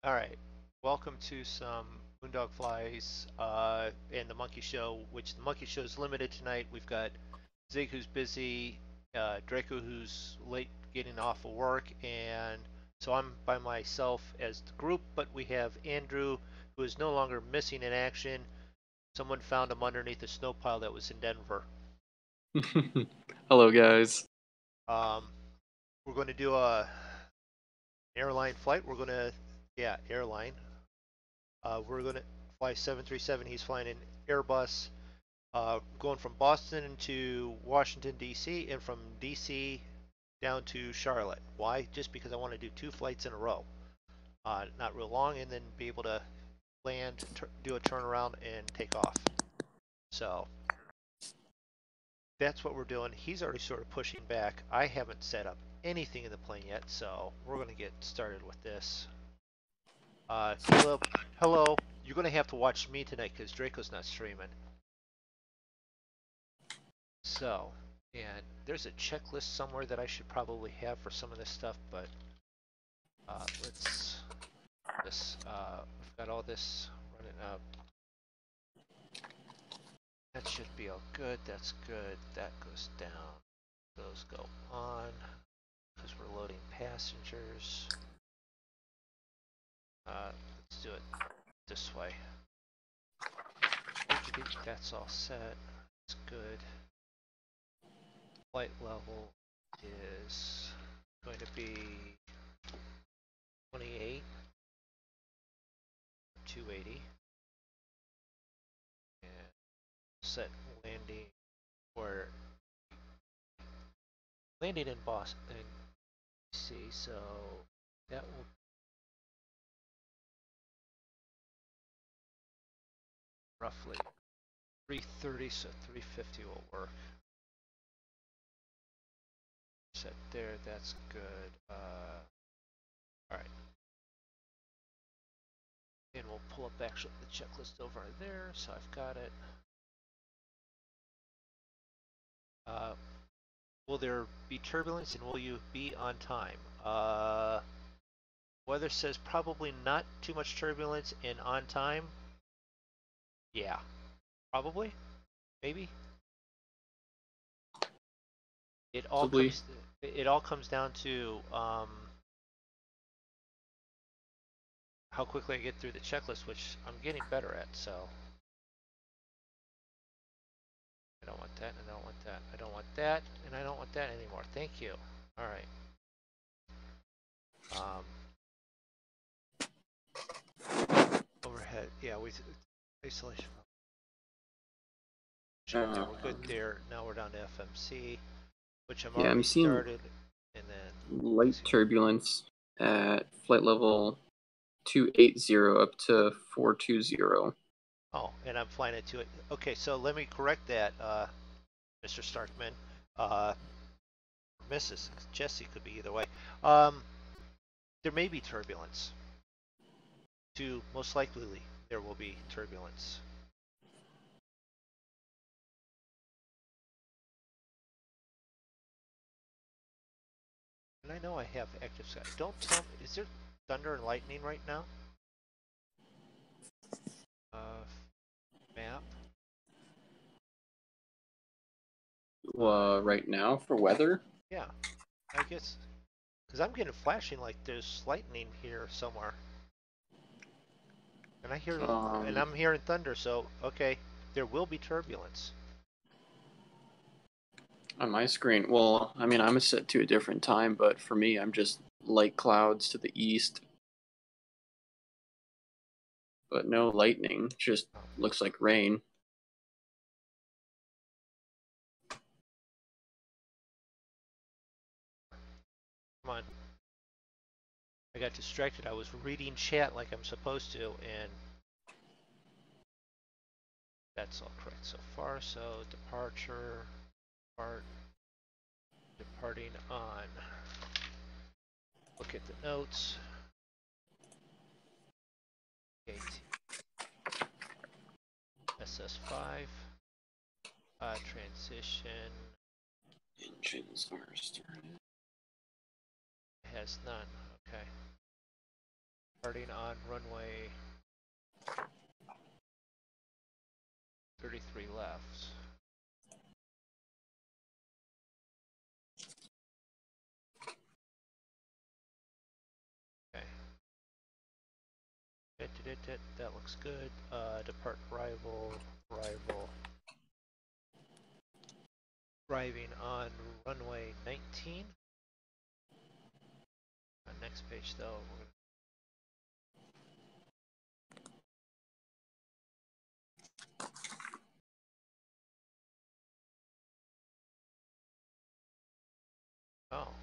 All right, welcome to some MoonDog Flies and the Monkey Show, which the Monkey Show is limited tonight. We've got Zig who's busy, Draco who's late getting off of work, and so I'm by myself as the group, but we have Andrew who is no longer missing in action. Someone found him underneath a snow pile that was in Denver. Hello, guys. Um, we're going to do a airline flight. Airline. We're going to fly 737. He's flying an Airbus, going from Boston to Washington D.C. and from D.C. down to Charlotte. Why? Just because I want to do 2 flights in a row, not real long, and then be able to land, do a turnaround, and take off. So that's what we're doing. He's already sort of pushing back. I haven't set up anything in the plane yet, so we're going to get started with this. Caleb, hello. You're going to have to watch me tonight because Draco's not streaming. So, and there's a checklist somewhere that I should probably have for some of this stuff, but we've got all this running up. That should be all good. That's good. That goes down. Those go on because we're loading passengers. Let's do it this way. That's all set. That's good. Flight level is going to be 28, 280, and set landing or landing in Boston, D.C. So that will roughly 330, so 350 will work. Set there, that's good. All right. And we'll pull up actually the checklist over there, so I've got it. Will there be turbulence and will you be on time? Weather says probably not too much turbulence and on time. Yeah, probably, maybe. It all Possibly. comes down to how quickly I get through the checklist, which I'm getting better at. So I don't want that, and I don't want that. I don't want that, and I don't want that anymore. Thank you. All right. Overhead. Yeah, we isolation. We're good there. Now we're down to FMC, which I'm Yeah, already I'm seeing started, and then light turbulence at flight level 280 up to 420. oh, and I'm flying it to it. Okay, so let me correct that, Mr. Starkman. Mrs. Jesse could be either way. There may be turbulence. Most likely, there will be turbulence. And I know I have active sky. Don't tell me, is there thunder and lightning right now? Map. Right now for weather? Yeah, I guess, because I'm getting flashing like there's lightning here somewhere. And I'm hearing thunder, so okay, there will be turbulence. On my screen, well, I mean, I'm set to a different time, but for me, I'm just light clouds to the east. But no lightning, just looks like rain. Come on. I got distracted. I was reading chat like I'm supposed to, and that's all correct so far. So departure, departing on. Look at the notes. SS5. Transition. Engines are started. Has none. Okay. Starting on runway 33 left. Okay. That looks good. Depart arrival. Arriving on runway 19. Next page though, we're gonna, oh.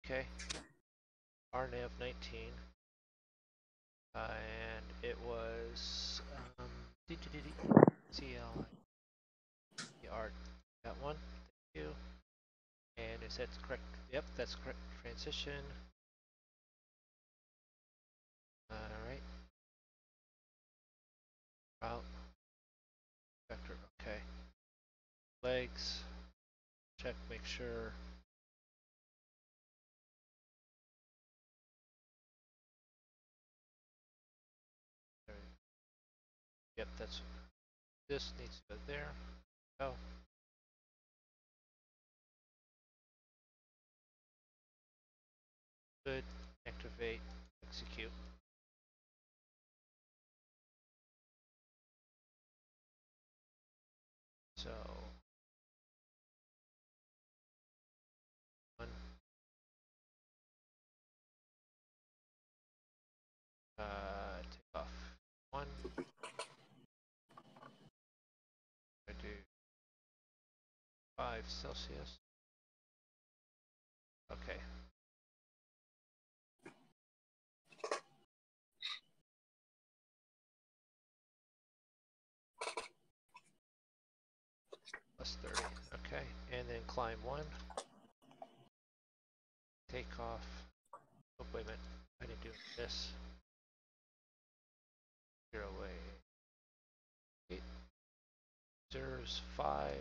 Okay. RNAV 19. And it was CL. That one. Thank you. And is that correct? Yep, that's correct. Transition. Alright. Route. Vector. Okay. Legs. Check, make sure. Yep, that's. This needs to go there. Oh. Good. Activate. Execute. So. One. Take off. One. I do 5 Celsius. Okay. Plus 30. Okay. And then climb 1. Take off. Oh, wait a minute. I didn't do this. 0 8. Reserves 5.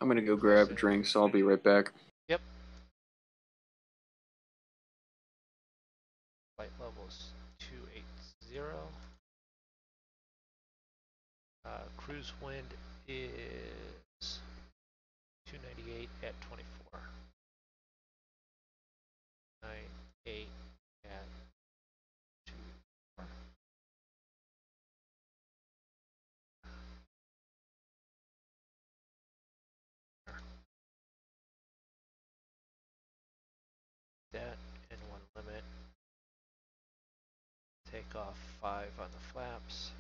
I'm gonna go grab a drink, so I'll be right back. Yep. Flight levels 280. Cruise wind is 298 at 24. 98 at 24. That and 1 limit. Take off 5 on the flaps.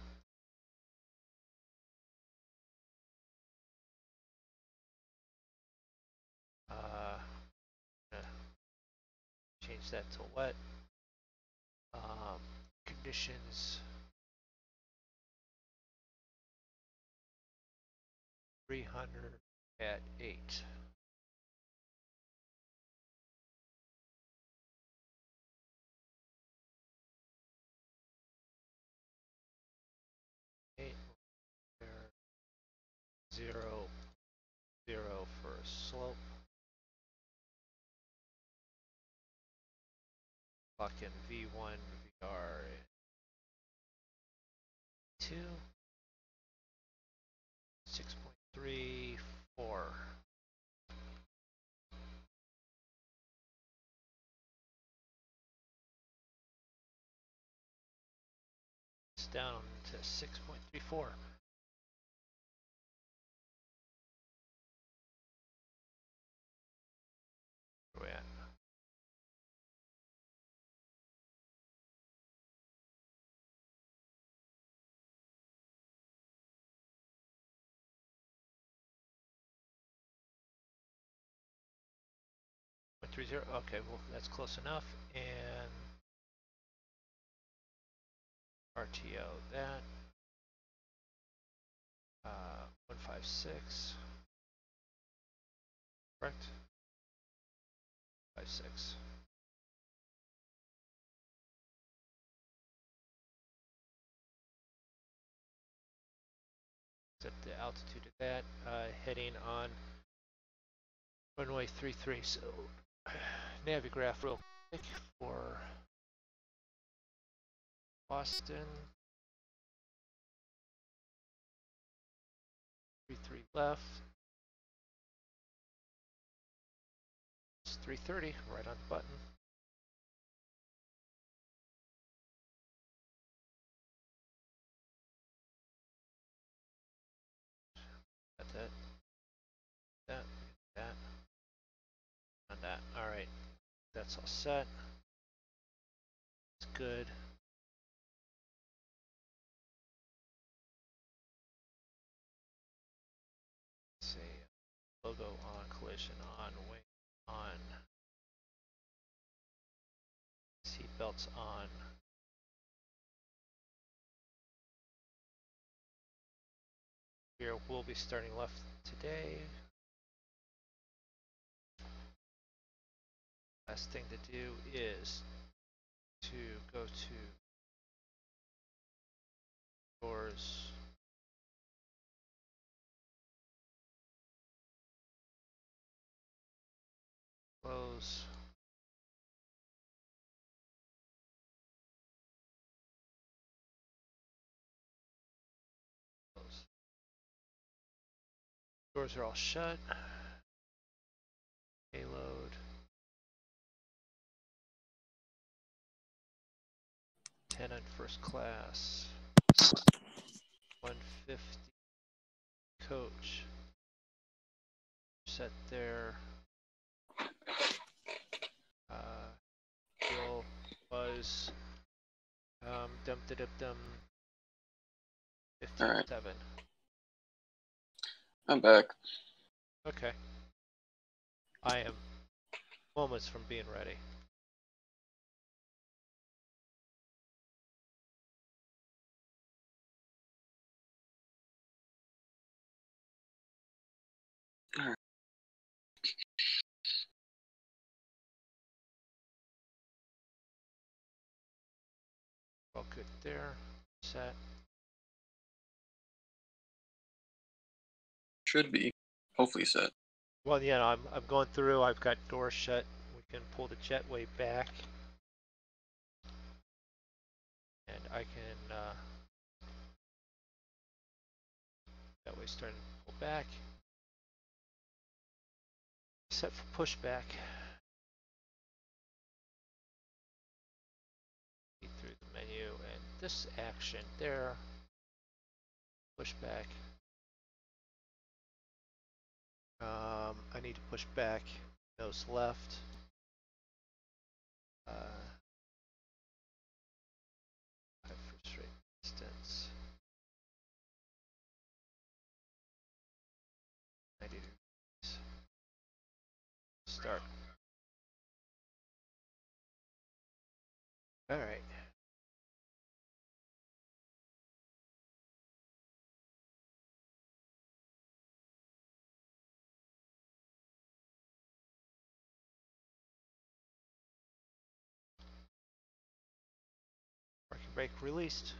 Change that to wet. Conditions 300 at 8. There, 0, 0 for slope. Lock in V1, VR 2, 6.34. It's down to 6.34. Where we at? .30. Okay, well that's close enough. And RTO that. 156. Correct. 56. Set the altitude of that. Heading on runway 33. So Navigraph real quick for Boston. 3-3 left. It's 3:30, right on the button. Got that, on that. All right, that's all set. It's good. Let's see, logo on, collision on, wing on, seat belts on. We'll be starting left today. Last thing to do is to go to doors. Close. Close. Doors are all shut. Payload. 10 on first class. 150 coach. Set there. Fuel was dum da dum dum 15.7. Right. I'm back. Okay. I am moments from being ready. All good there. Set. Should be. Hopefully set. Well, yeah, I'm going through. I've got doors shut. We can pull the jetway back, and I can jetway starting to pull back. Set for pushback. Through the menu and this action there. Pushback. I need to push back. Nose left. 5 for straight distance. 90 degrees. Start. All right. Parking brake released.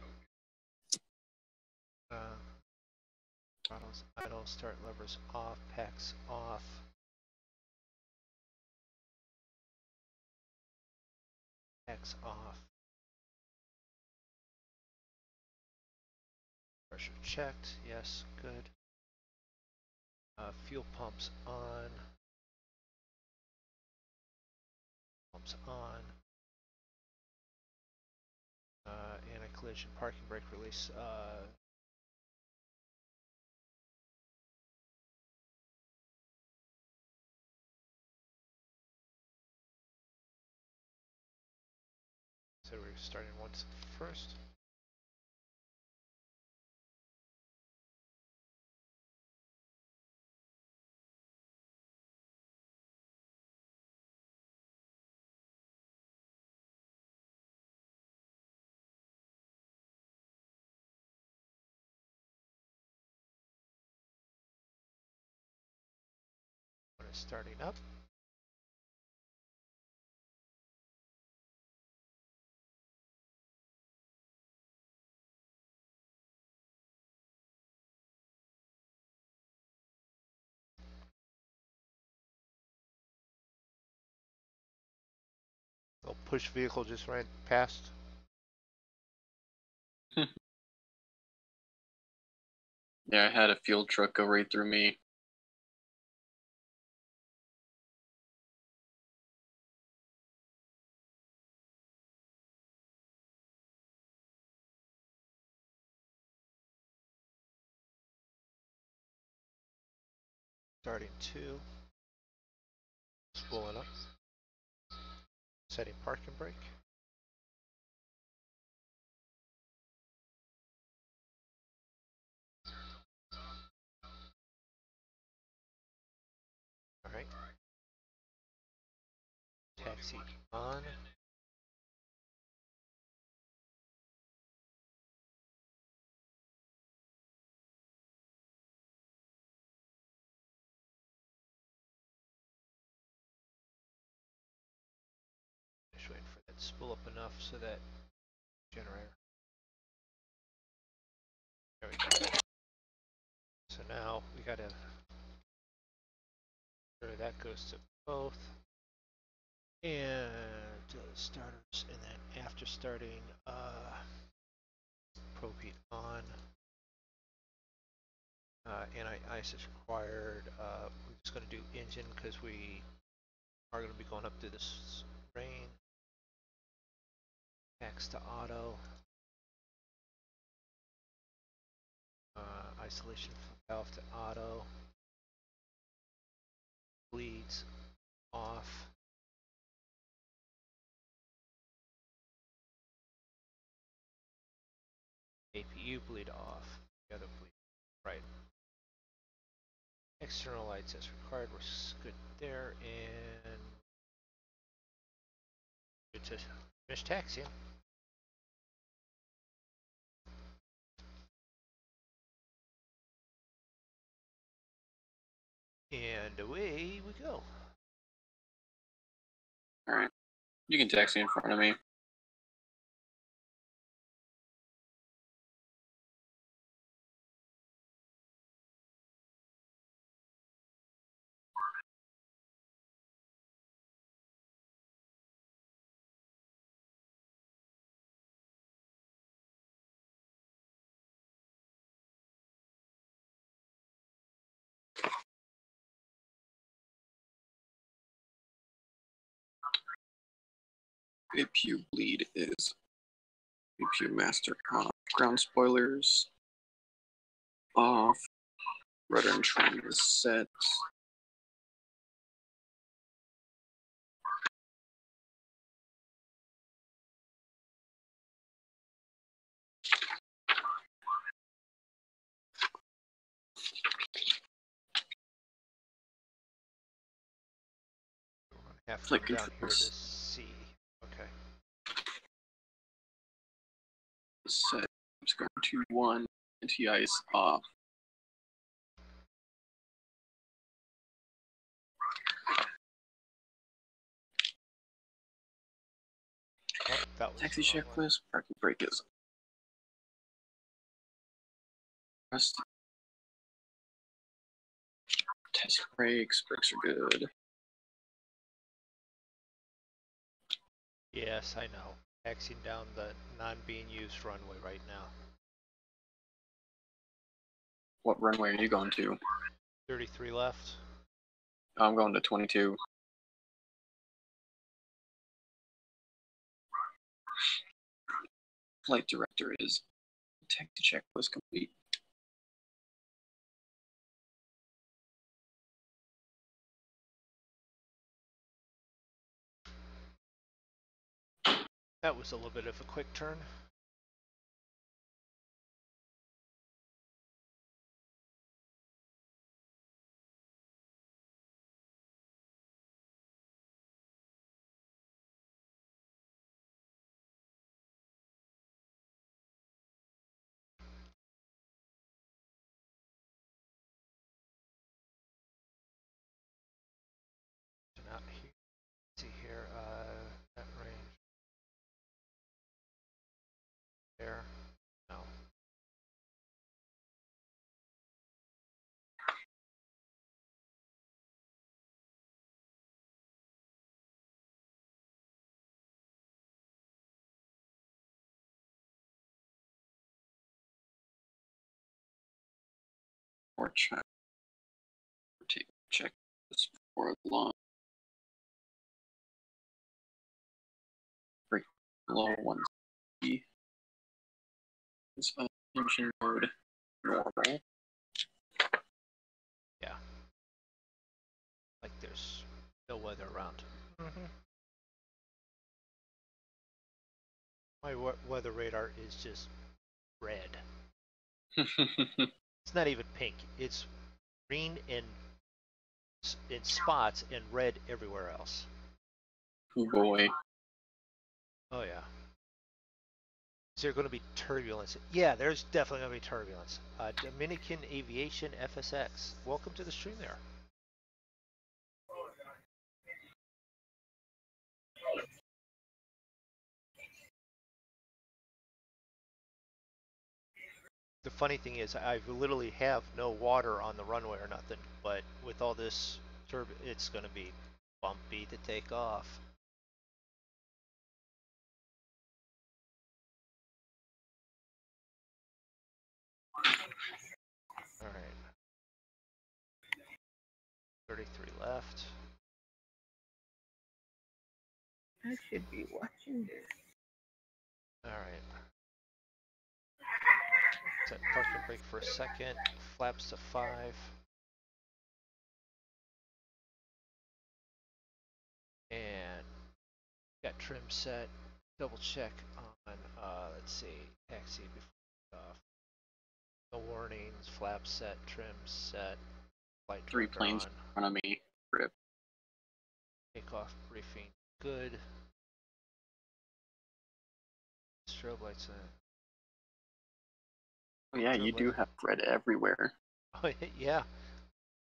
Throttles idle. Start levers off. Packs off. Packs off. Pressure checked. Yes, good. Fuel pumps on. Pumps on. Anti-collision parking brake release. So we're starting once first. When it's starting up. push vehicle just ran past. Yeah, I had a field truck go right through me. Starting 2. Spooling up. Setting parking brake. Alright. Taxi on. Just waiting for that to spool up enough so that generator. There we go. So now we gotta sure that goes to both. And starters, and then after starting, propane on. Anti-ice is required. We're just going to do engine because we are going to be going up through this rain. Max to auto. Isolation from valve to auto. Bleeds off. APU bleed off. The other bleed right. External lights as required. We're good there, and good to finish taxiing. And away we go. All right, you can taxi in front of me. APU bleed is APU master off. Ground spoilers off. Rudder and trim is set. Have to Flight come down here to controls C. Okay. set. It's going to 1. Anti-ice off. Oh, that was Taxi the wrong one. checklist. Parking brake is pressed. Test brakes. Brakes are good. Yes, I know. Taxiing down the non-being used runway right now. What runway are you going to? 33 left. I'm going to 22. Flight director is taxi checklist complete. That was a little bit of a quick turn. So now here, let's see here, that range. or check this before long. Break below 1C is engine mode normal. Yeah. Like there's no weather around. My weather radar is just red. It's not even pink. It's green in spots and red everywhere else. Oh boy. Oh yeah. Is there going to be turbulence? Yeah, there's definitely going to be turbulence. Dominican Aviation FSX. Welcome to the stream there. The funny thing is, I literally have no water on the runway or nothing, but with all this it's going to be bumpy to take off. All right. 33 left. I should be watching this. All right. Set parking brake for a second. Flaps to 5. And got trim set. Double check on, let's see, taxi before off. No warnings, flap set, trim set, flight 3 planes on. in front of me. Rip. Takeoff briefing, good. Strobe lights Oh yeah, you do have red everywhere. Oh yeah,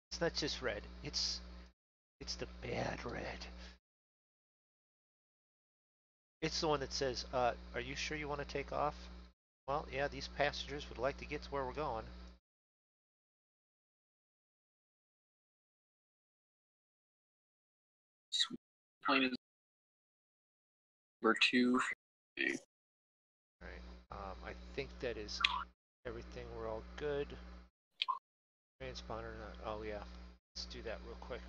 it's not just red. It's the bad red. It's the one that says, "Are you sure you want to take off?" Well, yeah, these passengers would like to get to where we're going. Sweet. Plane is number 2. Okay. All right. I think that is everything. We're all good. Transponder not. Oh yeah. Let's do that real quick.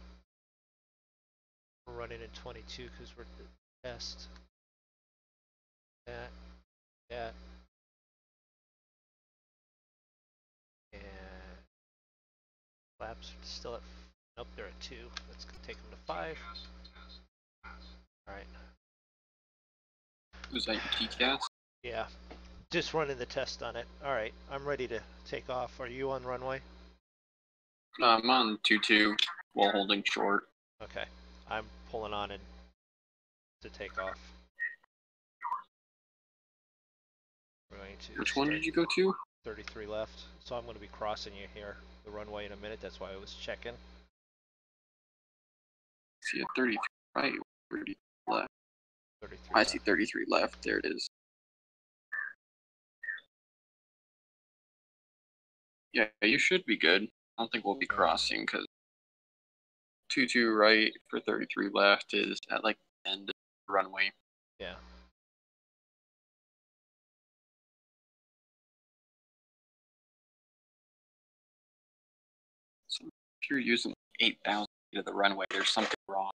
We're running in 22 because we're the test. That. And flaps are still at. Nope, they're at 2. Let's take them to 5. All right. Was that your TCAS? Yeah. Just running the test on it. All right. I'm ready to take off. Are you on runway? I'm on 2-2 while holding short. Okay. I'm pulling on and to take off. We're going to Which one did you go to? 33 left. So I'm going to be crossing you here, the runway in a minute. That's why I was checking. See a 33 right, 30 left. 33 I left. see 33 left. There it is. Yeah, you should be good. I don't think we'll be crossing because 2-2 right for 33 left is at like the end of the runway. Yeah. So if you're using 8,000 feet of the runway, there's something wrong.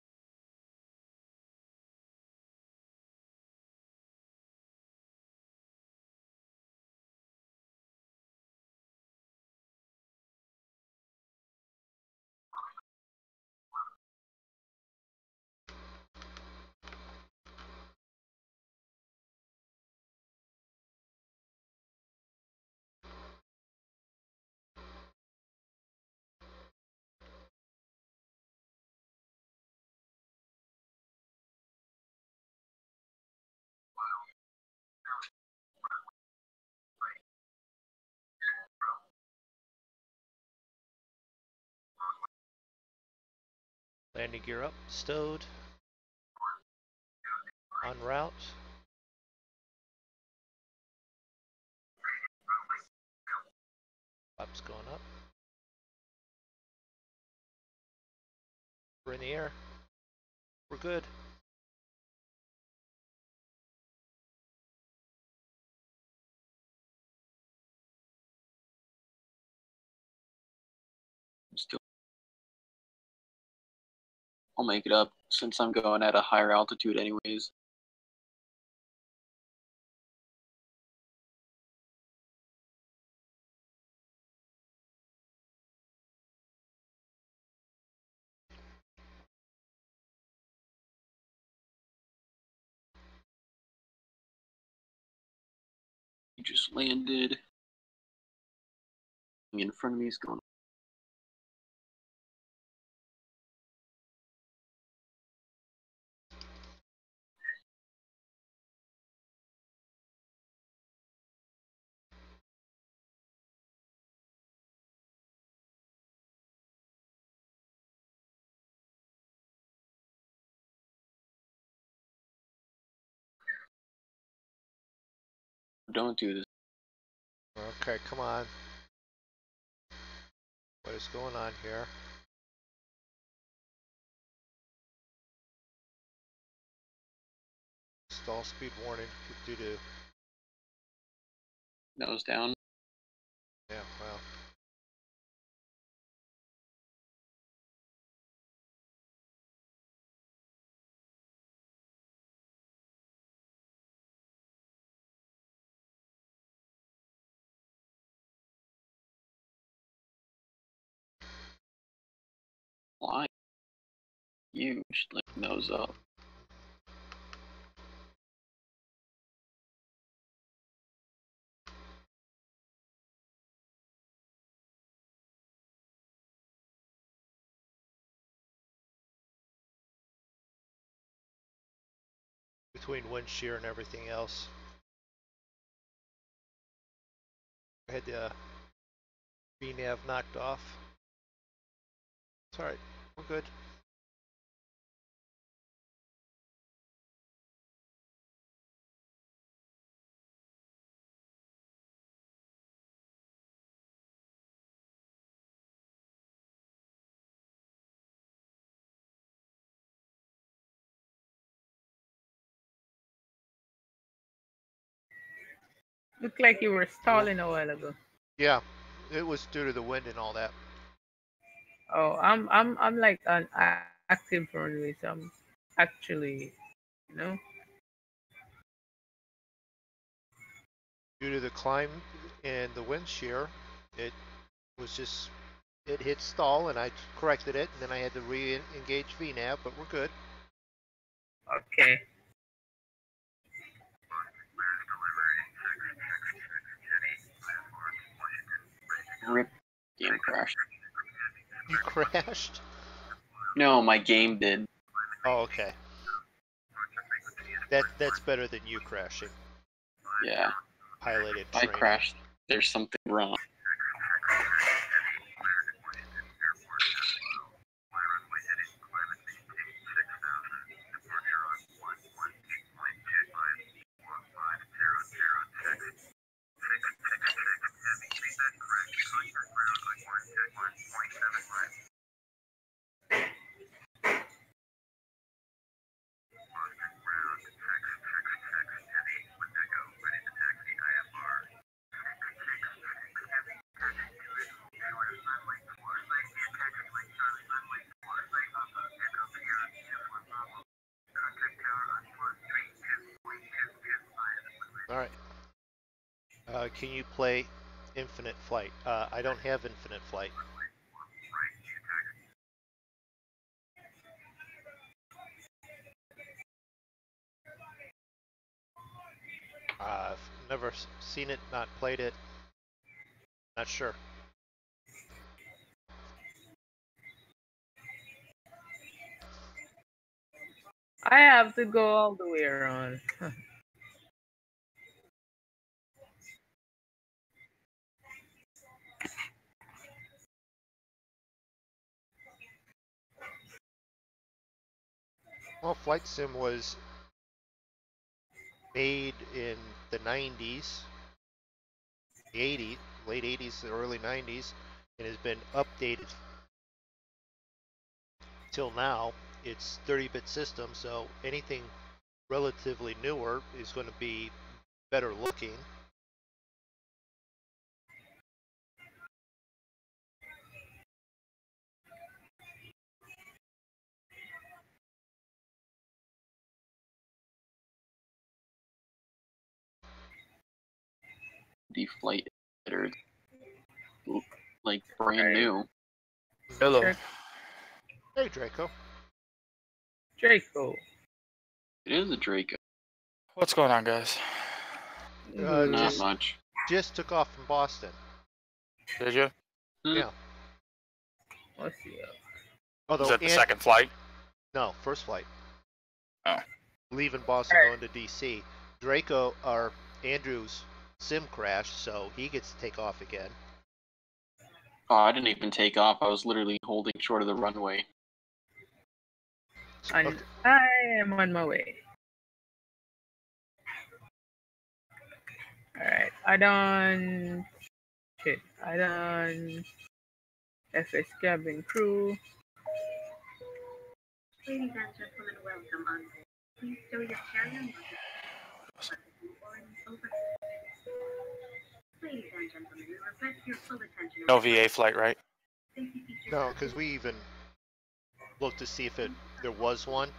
Landing gear up. Stowed. En route. Flaps going up. We're in the air. We're good. Still, I'll make it up since I'm going at a higher altitude anyways. He just landed. In front of me is going. Don't do this. Okay, come on. What is going on here? Stall speed warning due to... Nose down. Yeah, well. Flying. Huge, like nose up. Between wind shear and everything else. I had the VNAV knocked off. It's alright, we're good. Looked like you were stalling a while ago. Yeah, it was due to the wind and all that. Oh, I'm like an active runway, so I'm actually, you know. Due to the climb and the wind shear, it was just, it hit stall and I corrected it and then I had to re-engage VNAV, but we're good. Okay. Rip. Game crashed. You crashed? No, my game did. Oh, okay. That's better than you crashing. Yeah. Piloted I train. crashed. There's something wrong. Alright. Can you play infinite flight? I don't have infinite flight. I've never seen it, not played it. Not sure. I have to go all the way around. Well, Flight Sim was made in the 90s, the 80s, late 80s, the early 90s, and has been updated till now. It's 30-bit system, so anything relatively newer is going to be better looking. the flight that are like brand new. Hello. Sure. Hey, Draco. Draco. It is a Draco. What's going on, guys? Not Just- much. Just took off from Boston. Did you? Yeah. Let's see. Although Was that the second flight? No, first flight. Oh. Leaving Boston, Alright. going to D.C. Draco, or Andrew's sim crashed, so he gets to take off again. Oh, I didn't even take off. I was literally holding short of the runway. And Okay. I am on my way. Alright, I done. Shit, I done. FS cabin crew. Ladies and gentlemen, welcome on board. Please stow your carry-on luggage or over. Ladies and gentlemen, we request your full attention. No VA flight, right? Safety features No, because we even looked to see if there was one.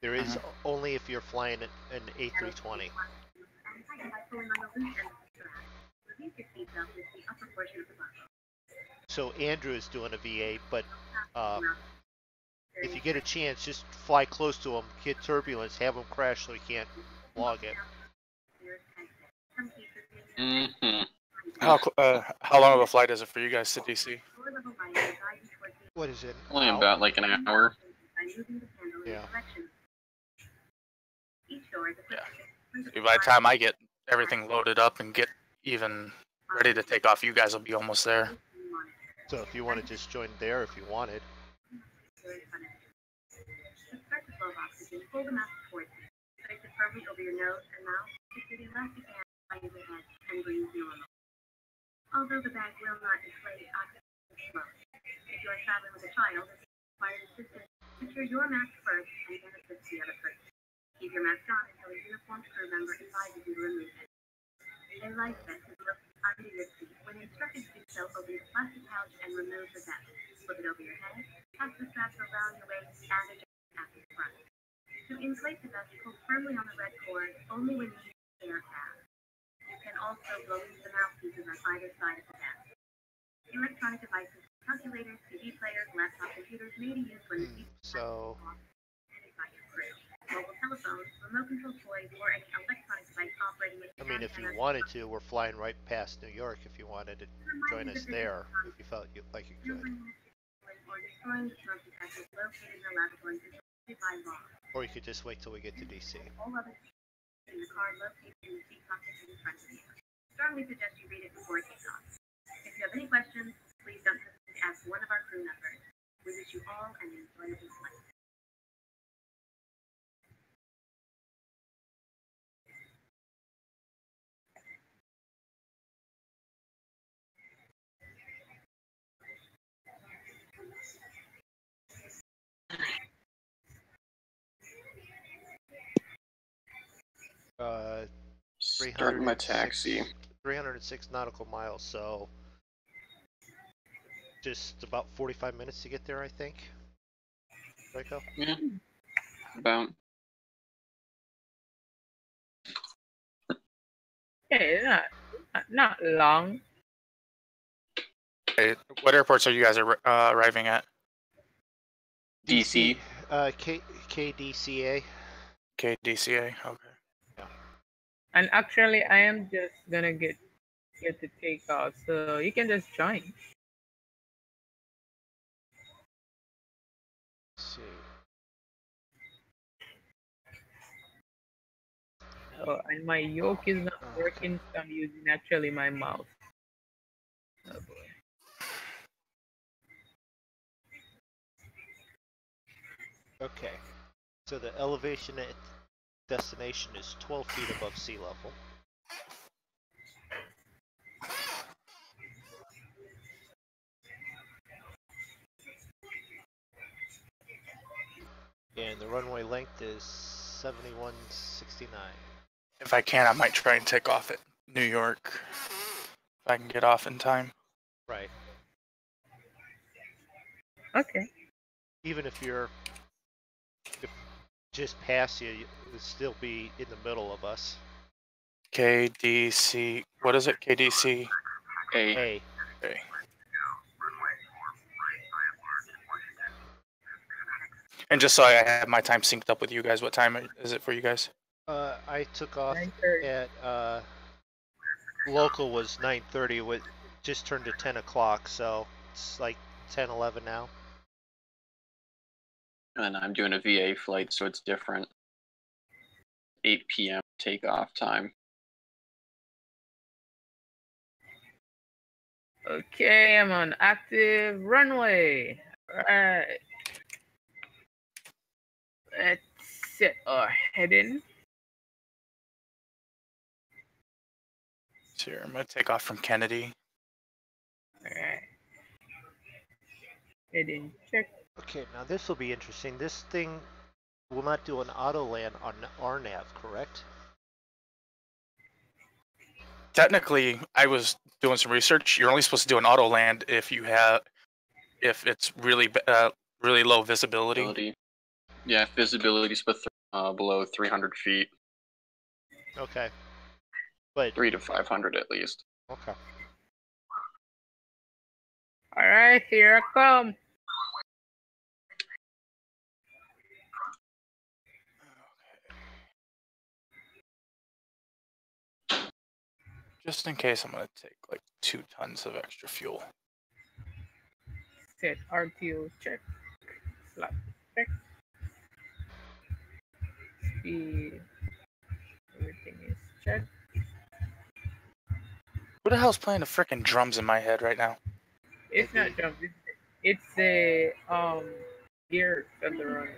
There is only if you're flying an A320. and by pulling on the loose end of the strap. Release your seatbelt with the upper portion of the buckle. So Andrew is doing a VA, but if you get a chance, just fly close to him, get turbulence, have him crash so he can't log it. Some cases may Mm-hmm. How long of a flight is it for you guys to DC? lower level light will guide you towards the What is it? Only Ow. about like an hour. by moving the handle in Yeah. the direction. Each door is equipped with By the time I get everything loaded up and get even ready to take off, you guys will be almost there. So if you want to just join there, if you wanted. To start the flow of oxygen, pull the mask towards you. Place it firmly over your nose and mouth. Secure the elastic band behind your head and breathe normal. Although the bag will not inflate, oxygen will flow. If you are traveling with a child and require assistance, secure your mask first and then assist the other person. Keep your mask on until a uniformed crew member advises you to remove it. A life vest is located under your seat. When instructed to do so, open the plastic pouch and remove the vest. Flip it over your head, pass the straps around your waist, and adjust it at the front. To inflate the vest, pull firmly on the red cord only when you use the air cap. You can also blow into the mouthpieces on either side of the vest. Electronic devices, calculators, CD players, laptop computers may be used when the seat So is by your crew. Mobile telephones, remote control toys, or any electronic device operating with I mean, if you wanted to, we're flying right past New York. If you wanted to join us there, if you felt like you could, or destroying the smoke detectors located in the laboratories is prohibited by law. or you could just wait till we get to DC. All other in the car located in the seat pocket in front of you. Strongly suggest you read it before it takes off. If you have any questions, please don't hesitate to ask one of our crew members. We wish you all an enjoyable flight. Uh, Starting my taxi. 306 nautical miles, so just about 45 minutes to get there, I think. Draco? Yeah. About. Yeah, not long. Okay, what airports are you guys arriving at? DC. KDCA. KDCA. Okay. And actually, I am just gonna get to take off, so you can just join. Let's see. Oh, and my yoke is not working, so I'm using actually my mouse. Oh boy. Okay. So the elevation at destination is 12 feet above sea level. And the runway length is 7169. If I can, I might try and take off at New York. If I can get off in time. Right. Okay. Even if you're just past you, you'd still be in the middle of us. KDC. What is it? KDCA. A. A. And just so I have my time synced up with you guys, what time is it for you guys? I took off 9:30. at local was 9:30. With just turned to 10 o'clock, so it's like 10:11 now. And I'm doing a VA flight, so it's different. 8 p.m. takeoff time. Okay, I'm on active runway. Alright. Let's set our heading. So here, I'm gonna take off from Kennedy. Alright. Heading check. Okay, now this will be interesting. This thing will not do an auto land on RNAV, correct? Technically, I was doing some research. You're only supposed to do an auto land if it's really really low visibility. Yeah, visibility's below 300 feet. Okay. But 3 to 500 at least. okay. Alright, here I come. Just in case, I'm gonna take like 2 tons of extra fuel. Set RTO check. Slap check. Speed. Everything is checked. Who the hell's playing the frickin' drums in my head right now? It's not jump. It's the gear that they're running.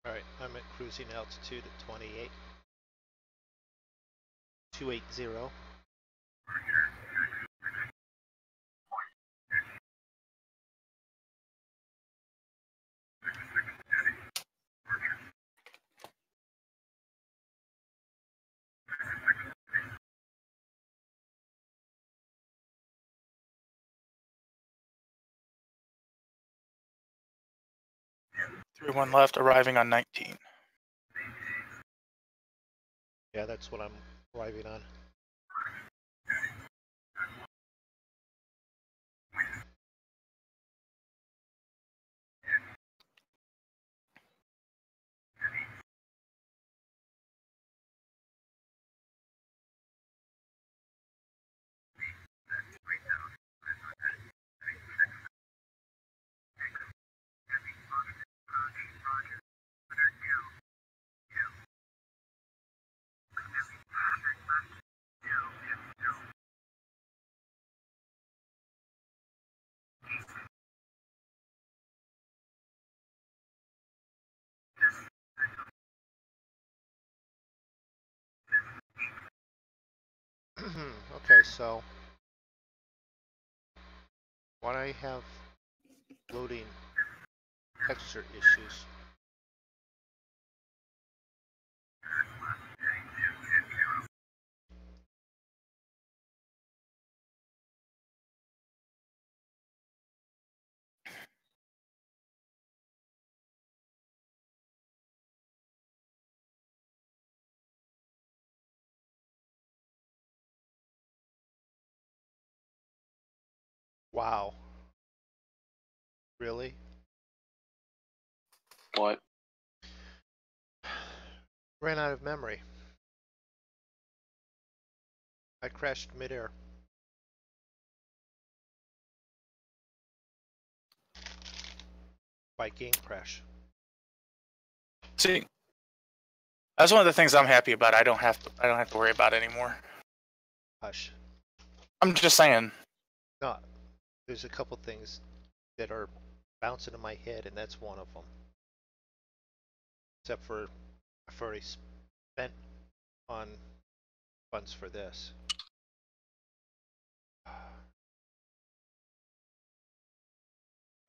Alright, I'm at cruising altitude at 28. 280. Three one left, arriving on 19. Yeah, that's what I'm arriving on. Okay, so why do I have loading texture issues? Wow. Really? What? Ran out of memory. I crashed midair. By game crash. See, that's one of the things I'm happy about. I don't have to worry about it anymore. Hush. I'm just saying. No, there's a couple things that are bouncing in my head, and that's one of them. Except for I've already spent on funds for this.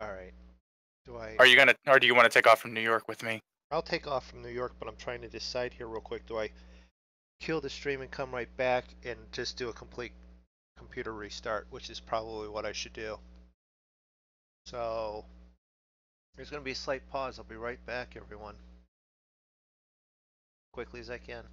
All right. Are you gonna, or do you want to take off from New York with me? I'll take off from New York, but I'm trying to decide here real quick. Do I kill the stream and come right back and just do a complete computer restart, which is probably what I should do. So there's going to be a slight pause. I'll be right back, everyone. Quickly as I can.